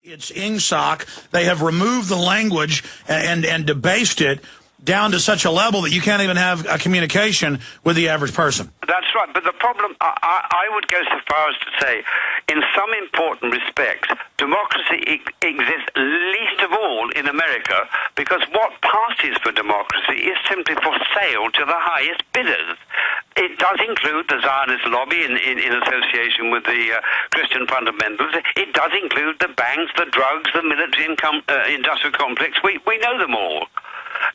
It's ingsoc. They have removed the language and debased it down to such a level that you can't even have a communication with the average person. That's right, but the problem, I would go so far as to say, in some important respects, democracy exists least of all in America, because what passes for democracy is simply for sale to the highest bidders. It does include the Zionist lobby in association with the Christian fundamentals. It does include the banks, the drugs, the military industrial complex. We know them all.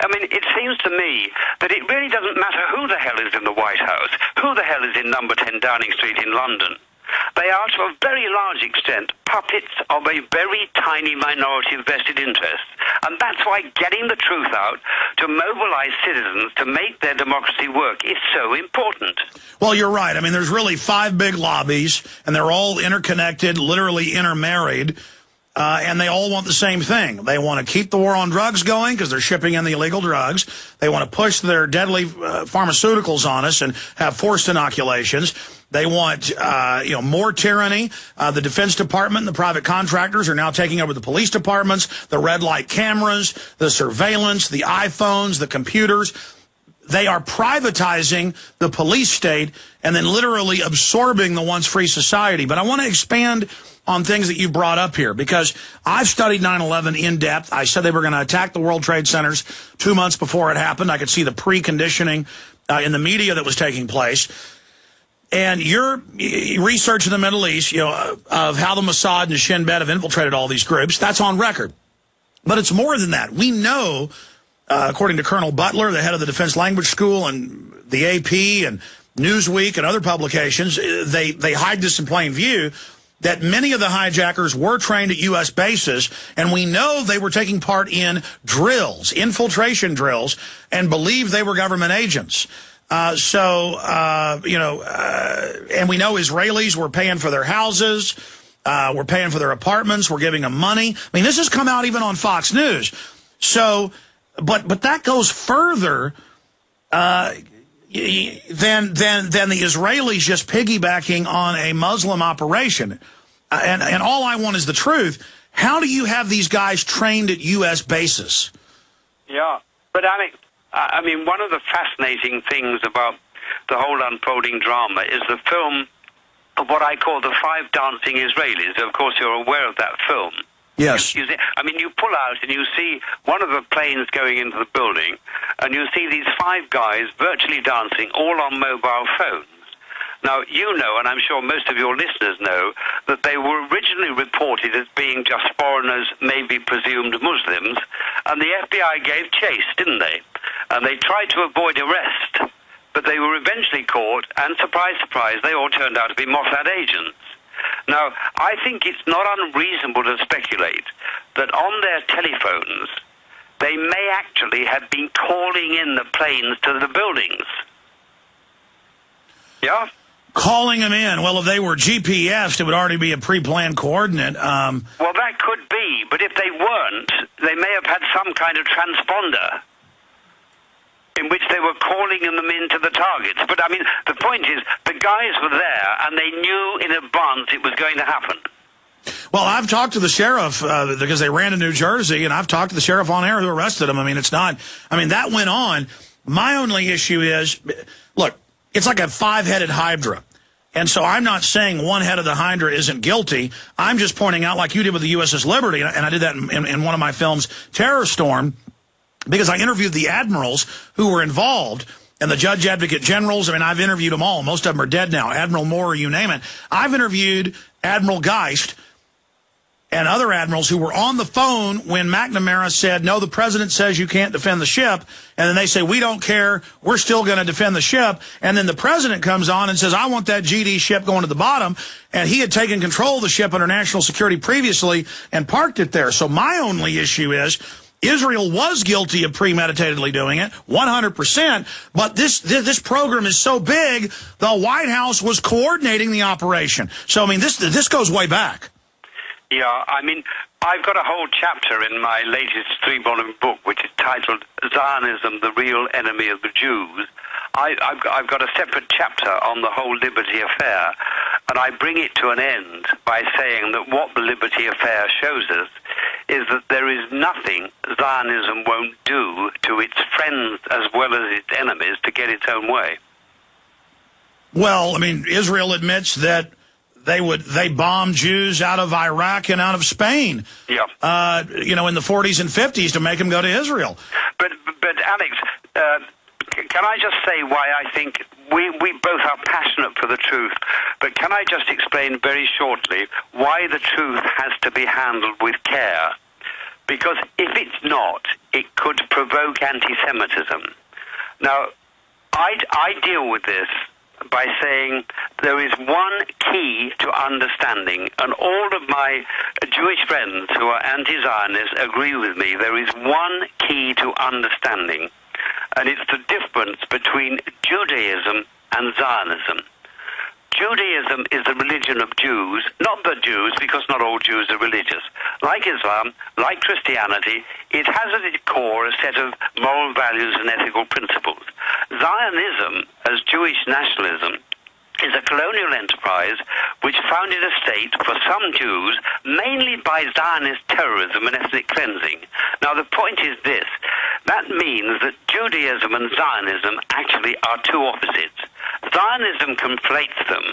I mean, it seems to me that it really doesn't matter who the hell is in the White House, who the hell is in number 10 Downing Street in London. They are, to a very large extent, puppets of a very tiny minority of vested interests. And that's why getting the truth out to mobilize citizens to make their democracy work is so important. Well, you're right. I mean, there's really 5 big lobbies, and they're all interconnected, literally intermarried. And they all want the same thing. They want to keep the war on drugs going because they're shipping in the illegal drugs. They want to push their deadly pharmaceuticals on us and have forced inoculations. They want, more tyranny. The Defense Department and the private contractors are now taking over the police departments, the red light cameras, the surveillance, the iPhones, the computers. They are privatizing the police state and then literally absorbing the once free society. But I want to expand on things that you brought up here, because I've studied 9/11 in depth. I said they were going to attack the World Trade Centers 2 months before it happened. I could see the preconditioning in the media that was taking place. And your research in the Middle East, of how the Mossad and Shin Bet have infiltrated all these groups, that's on record. But it's more than that. We know, according to Colonel Butler, the head of the Defense Language School, and the AP and Newsweek and other publications, they hide this in plain view, that many of the hijackers were trained at U.S. bases, and we know they were taking part in drills, infiltration drills, and believed they were government agents. And we know Israelis were paying for their houses, were paying for their apartments, were giving them money. I mean, this has come out even on Fox News. So, but that goes further than the Israelis just piggybacking on a Muslim operation. And all I want is the truth. How do you have these guys trained at U.S. bases? Yeah, but I mean, one of the fascinating things about the whole unfolding drama is the film of what I call the 5 Dancing Israelis. Of course, you're aware of that film. Yes. You pull out and you see one of the planes going into the building, and you see these 5 guys virtually dancing, all on mobile phones. Now, you know, and I'm sure most of your listeners know, that they were originally reported as being just foreigners, maybe presumed Muslims, and the FBI gave chase, didn't they? And they tried to avoid arrest, but they were eventually caught, and surprise, surprise, they all turned out to be Mossad agents. Now, I think it's not unreasonable to speculate that on their telephones, they may actually have been calling in the planes to the buildings. Yeah? Calling them in. Well, if they were GPSed, it would already be a pre-planned coordinate. Well, that could be, but if they weren't, they may have had some kind of transponder in which they were calling them into the targets. But, I mean, the point is, the guys were there, and they knew in advance it was going to happen. Well, I've talked to the sheriff, because they ran to New Jersey, and I've talked to the sheriff on air who arrested him. I mean, that went on. My only issue is, look, it's like a 5-headed hydra. And so I'm not saying one head of the hydra isn't guilty. I'm just pointing out, like you did with the USS Liberty, and I did that in one of my films, Terror Storm, because I interviewed the admirals who were involved and the judge advocate generals. I mean, I've interviewed them all. Most of them are dead now. Admiral Moore, you name it. I've interviewed Admiral Geist and other admirals who were on the phone when McNamara said, no, the president says you can't defend the ship. And then they say, we don't care. We're still going to defend the ship. And then the president comes on and says, I want that GD ship going to the bottom. And he had taken control of the ship under national security previously and parked it there. So my only issue is, Israel was guilty of premeditatedly doing it, 100%, but this program is so big, the White House was coordinating the operation. So, I mean, this goes way back. Yeah, I mean, I've got a whole chapter in my latest 3-volume book, which is titled Zionism, the Real Enemy of the Jews. I've got a separate chapter on the whole Liberty affair, and I bring it to an end by saying that what the Liberty Affair shows us is that there is nothing Zionism won't do to its friends as well as its enemies to get its own way. Well, I mean, Israel admits that they bombed Jews out of Iraq and out of Spain. Yeah. You know, in the 40s and 50s to make them go to Israel. But Alex, can I just say why I think we both are passionate for the truth, but can I just explain very shortly why the truth has to be handled with care? Because if it's not, it could provoke anti-Semitism. Now, I deal with this by saying there is one key to understanding, and all of my Jewish friends who are anti-Zionists agree with me. There is one key to understanding, and it's the difference between Judaism and Zionism. Judaism is the religion of Jews, not the Jews, because not all Jews are religious. Like Islam, like Christianity, it has at its core a set of moral values and ethical principles. Zionism, as Jewish nationalism, is a colonial enterprise which founded a state for some Jews, mainly by Zionist terrorism and ethnic cleansing. Now, the point is this. That means that Judaism and Zionism actually are two opposites. Zionism conflates them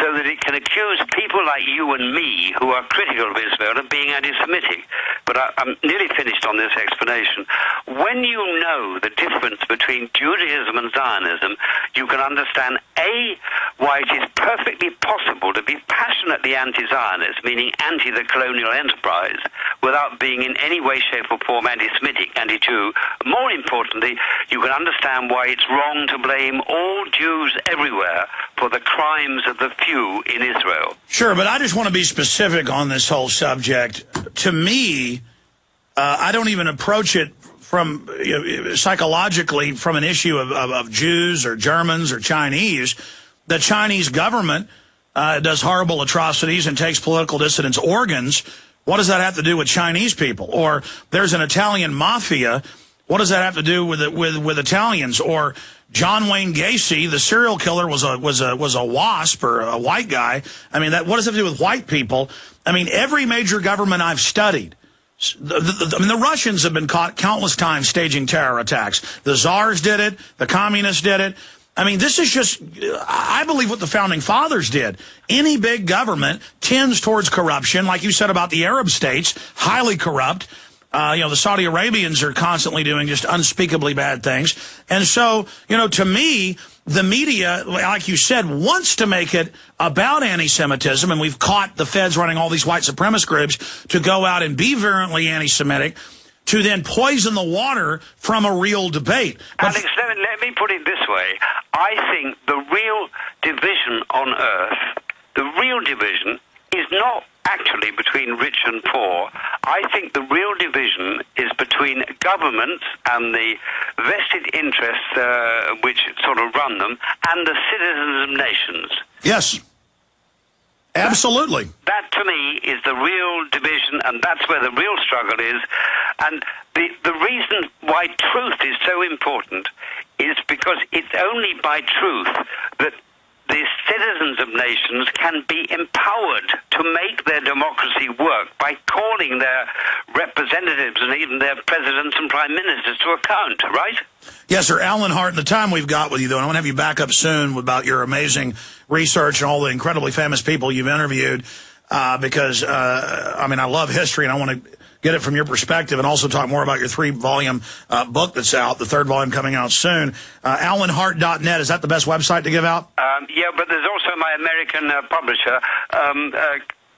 so that it can accuse people like you and me who are critical of Israel of being anti-Semitic. But I'm nearly finished on this explanation. When you know the difference between Judaism and Zionism, you can understand, A, why it is perfectly possible to be passionately anti-Zionist, meaning anti the colonial enterprise, without being in any way, shape or form anti-Semitic, anti-Jew. More importantly, you can understand why it's wrong to blame all Jews everywhere for the crimes of the few in Israel. Sure, but I just want to be specific on this whole subject. To me, I don't even approach it from psychologically from an issue of Jews or Germans or Chinese. The Chinese government does horrible atrocities and takes political dissidents' organs. What does that have to do with Chinese people? Or there's an Italian mafia. What does that have to do with Italians? Or John Wayne Gacy, the serial killer, was a WASP or a white guy. I mean, what does it have to do with white people? I mean, every major government I've studied, the Russians have been caught countless times staging terror attacks. The czars did it. The communists did it. I mean, this is just, I believe, what the Founding Fathers did. Any big government tends towards corruption, like you said about the Arab states, highly corrupt. You know, the Saudi Arabians are constantly doing just unspeakably bad things. And so, you know, to me, the media, like you said, wants to make it about anti-Semitism, and we've caught the feds running all these white supremacist groups to go out and be virulently anti-Semitic, to then poison the water from a real debate. But Alex, let me put it this way. I think the real division on earth, the real division, is not actually between rich and poor. I think the real division is between governments and the vested interests which sort of run them and the citizens of nations. yes, absolutely. That, to me, is the real division, and that's where the real struggle is. And the reason why truth is so important is because it's only by truth that the citizens of nations can be empowered to make their democracy work by calling their representatives and even their presidents and prime ministers to account, right? Yes, sir. Alan Hart, in the time we've got with you, though, and I want to have you back up soon about your amazing research and all the incredibly famous people you've interviewed, because, I mean, I love history, and I want to get it from your perspective and also talk more about your 3-volume book that's out, the 3rd volume coming out soon. AlanHart.net, is that the best website to give out? Yeah, but there's also my American publisher,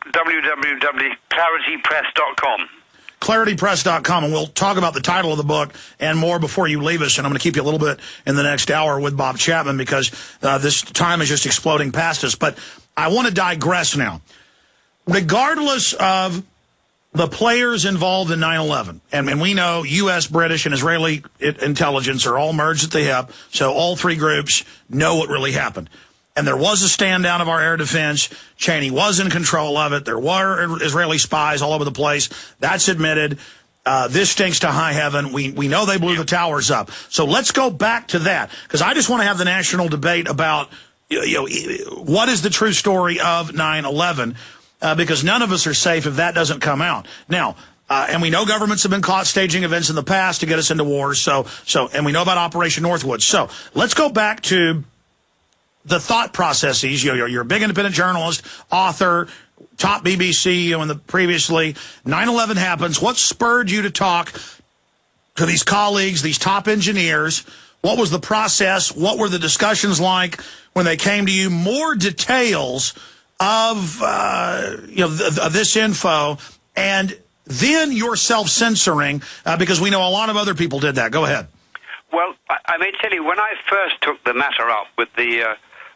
www.claritypress.com. ClarityPress.com, and we'll talk about the title of the book and more before you leave us, and I'm going to keep you a little bit in the next hour with Bob Chapman because this time is just exploding past us. But I want to digress now. Regardless of the players involved in 9/11, and we know U.S., British, and Israeli intelligence are all merged at the hip, so all three groups know what really happened. And there was a stand down of our air defense. Cheney was in control of it. There were Israeli spies all over the place. That's admitted. This stinks to high heaven. We know they blew the towers up. So let's go back to that, because I just want to have the national debate about what is the true story of 9/11? Because none of us are safe if that doesn't come out. Now, and we know governments have been caught staging events in the past to get us into wars. And we know about Operation Northwoods. So let's go back to the thought processes. You're a big independent journalist, author, top BBC, in the previously 9/11 happens. What spurred you to talk to these colleagues, these top engineers? What was the process? What were the discussions like when they came to you? More details of this info, and then your self-censoring, because we know a lot of other people did that. Go ahead. Well, I may tell you, when I first took the matter up with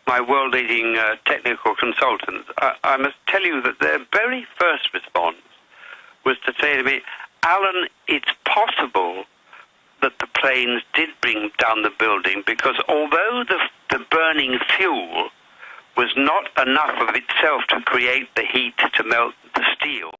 my world-leading technical consultants, I must tell you that their very first response was to say to me, Alan, it's possible that the planes did bring down the building, because although the burning fuel was not enough of itself to create the heat to melt the steel,